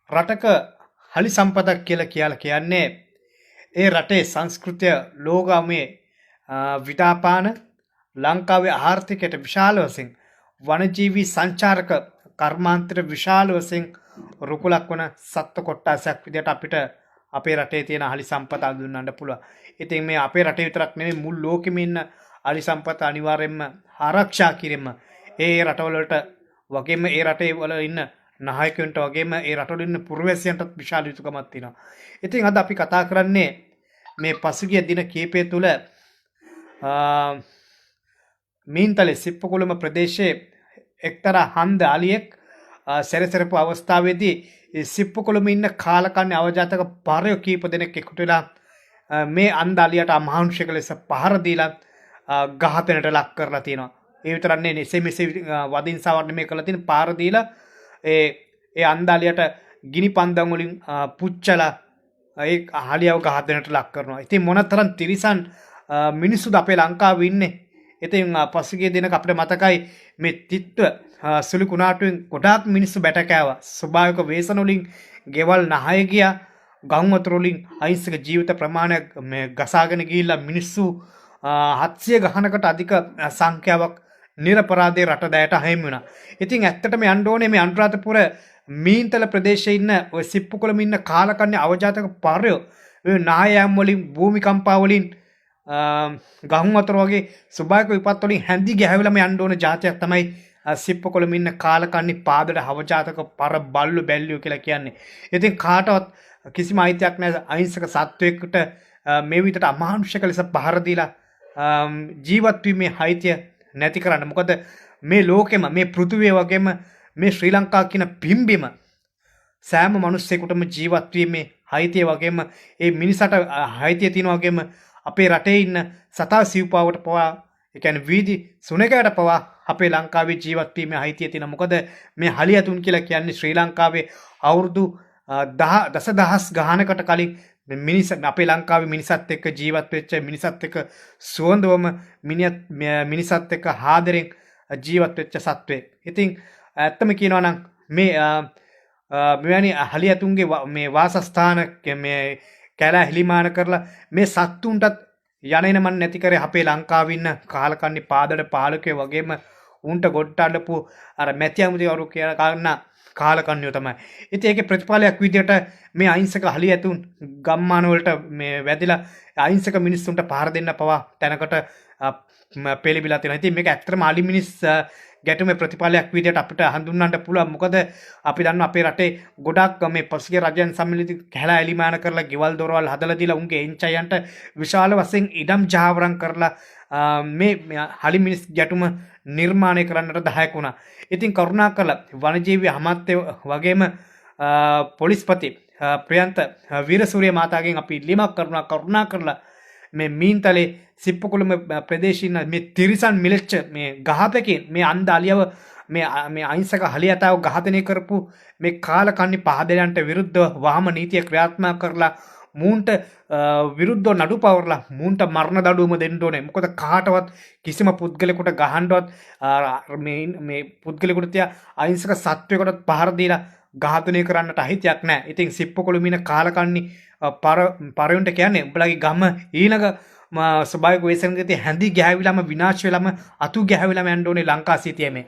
රටක හලි සම්පතක් කියලා කියන්නේ ඒ රටේ සංස්කෘතිය ලෝගාමේ විතාපාන ලංකාවේ ආර්ථිකයට විශාල වශයෙන් වනජීවී සංචාරක කර්මාන්තර විශාල වශයෙන් රුකුලක් වන සත්ත්ව කොට්ටාසයක් විදිහට අපිට අපේ රටේ තියෙන අලි සම්පත අඳුන්වන්න පුළුවන්. ඉතින් මේ අපේ රටේ විතරක් නෙමෙයි මුළු ලෝකෙම ඉන්න අලි සම්පත අනිවාර්යයෙන්ම ආරක්ෂා කිරීම ඒ රටවල වලට වගේම ඒ රටේ වල ඉන්න නායකයන්ට වගේම ඒ රටවල ඉන්න පුරවැසියන්ටත් විශාල යුතුකමක් තියෙනවා. ඉතින් අද අපි කතා කරන්නේ මේ පසුගිය දින කීපය තුළ මීන්තලේ සිප්පකුළුම ප්‍රදේශයේ එක්තරා හන්ද අලියෙක් සැරසරපු අවස්ථාවේදී සිප්පකුළුම ඉන්න කාලකන්ණි අවජාතක පරයෝ කීප දෙනෙක් එකතු වෙලා මේ අන්ද අලියට අමානුෂික ලෙස පහර දීලා ඝාතනයට ලක් කරලා තියෙනවා. ඒ විතරක් නෙවෙයි එසේ මෙසේ වදින් සවන්න මේ කරලා තියෙන පාර දීලා ඒ අන්ද අලියට ගිනි පන්දම් වලින් පුච්චලා ඒ අලියව ඝාතනයට ලක් කරනවා. ඉතින් මොනතරම් තිරිසන් මිනිස්සුද අපේ ලංකාවේ ඉන්නේ. ඉතින් පසුගිය දිනක අපිට මතකයි මේ තිත්ව සුළු කුණාටුවෙන් ගොඩාක් මිනිස්සු බැට කෑවා. ස්වභාවික වේසන වලින් ගෙවල් නහය ගියා. ගම් වතුර වලින් අහිංසක ජීවිත ප්‍රමාණයක් මේ ගසාගෙන ගිහිල්ලා මිනිස්සු 700 ගණනකට අධික සංඛ්‍යාවක් නිරපරාධේ රට දැයට අහිමි වුණා. ඉතින් ඇත්තටම යන්න ඕනේ මේ අනුරාධපුර මීන්තල ප්‍රදේශයේ ඉන්න ඔය සිප්පුකුළම ඉන්න කාලකන්ණි අවජාතක පරයෝ මේ නායයන් වලින් භූමිකම්පා වලින් ගම් වතුර වගේ ස්වභාවික විපත් වලින් හැඳි ගැහැවිලම යන්න ඕන જાතියක් තමයි සිප්පුකුළම ඉන්න කාලකන්ණි පාදඩ අවජාතක පර බල්ලු බැල්ලියෝ කියලා කියන්නේ. ඉතින් කාටවත් කිසිම අයිතියක් නැහැ අහිංසක සත්වයකට මේ විදිහට අමානුෂික ලෙස පහර දීලා ජීවත් වීමේ අයිතිය නැති කරන්න. මොකද මේ ලෝකෙම මේ පෘථුවිය වගේම මේ ශ්‍රී ලංකාව කියන පිම්බිම සෑම මිනිස්සෙකුටම ජීවත් වීමේ අයිතිය වගේම ඒ මිනිසට අයිතිය තියෙන වගේම අපේ රටේ ඉන්න සතා සිව්පාවට පවා ඒ කියන්නේ වීදි සුනකයට පවා අපේ ලංකාවේ ජීවත් වීමේ අයිතිය තියෙන. මොකද මේ හලියතුන් කියලා කියන්නේ ශ්‍රී ලංකාවේ අවුරුදු දසදහස් ගානකට කලින් අපේ ලංකාවේ මිනිසත් එක්ක ජීවත් වෙච්ච මිනිසත් එක්ක සුවඳවම මිනිසත් එක්ක හාදරෙන් ජීවත් වෙච්ච සත්වෙක්. ඉතින් ඇත්තම කියනවා නම් මේ මෙවැනි හලියතුන්ගේ මේ වාසස්ථාන මේ කැලෑ හිලිමාන කරලා මේ සත්තුන්ටත් යන මන් නැති කරේ අපේ ලංකාවේ ඉන්න කාලකන්ණි පාදඩ පාලකයෝ වගේම උන්ට ගොඩටලපු අර මැතියමුතිවරු කියලා ගන්න කාලකන්ණියෝ තමයි. ඉතින් ඒකේ ප්‍රතිඵලයක් විදියට මේ අහිංසක හලියතුන් ගම්මාන වලට මේ වැදිලා අහිංසක මිනිස්සුන්ට පහර දෙන්න පවා තැනකට පෙළඹිලා තියෙනවා. ඉතින් මේක ඇත්තටම අලි මිනිස් ගැටුමේ ප්‍රතිඵලයක් විදියට අපිට හඳුන්වන්න පුළුවන්. මොකද අපි දන්නවා අපේ රටේ ගොඩක් මේ පසුගිය රජයන් සම්මිලිත කැලෑ එලිමාන කරලා ගෙවල් දොරවල් හදලා දීලා උන්ගේ එන්චයන්ට විශාල වශයෙන් ඉඩම් ජාවරම් කරලා මේ හලි මිනිස් ගැටුම නිර්මාණය කරන්නට දහයක් වුණා. ඉතින් කරුණාකරලා වනජීවී අමාත්‍ය වගේම පොලිස්පති ප්‍රියන්ත වීරසූරිය මාතාගෙන් අපි ඉල්ලීමක් කරනවා කරුණාකරලා මේ මීන්තලේ සිප්පකුළුම ප්‍රදේශින මේ තිරිසන් මිලච්ච මේ ගහපැකේ මේ අන්ද අලියව මේ අහිංසක හලියතාව ඝාතනය කරපු මේ කාලකන්ණි පහදයන්ට විරුද්ධව වාම නීතිය ක්‍රියාත්මක කරලා මූන්ට විරුද්ධව නඩු පවරලා මූන්ට මරණ දඬුවම දෙන්න ඕනේ. මොකද කාටවත් කිසිම පුද්ගලයෙකුට ගහන්නවත් මේ පුද්ගලයෙකුට තියා අහිංසක සත්වයකට පහර දීලා ඝාතනය කරන්නට අහිතියක් නැහැ. ඉතින් සිප්පකුළුම ඉන්න කාලකන්ණි පරයොන්ට කියන්නේ උඹලගේ ගම ඊළඟ ස්වභාවික වේසනගතිය හැඳි ගැහැවිලාම විනාශ වෙලාම අතු ගැහැවිලාම යන්න ඕනේ ලංකා සිටියමේ.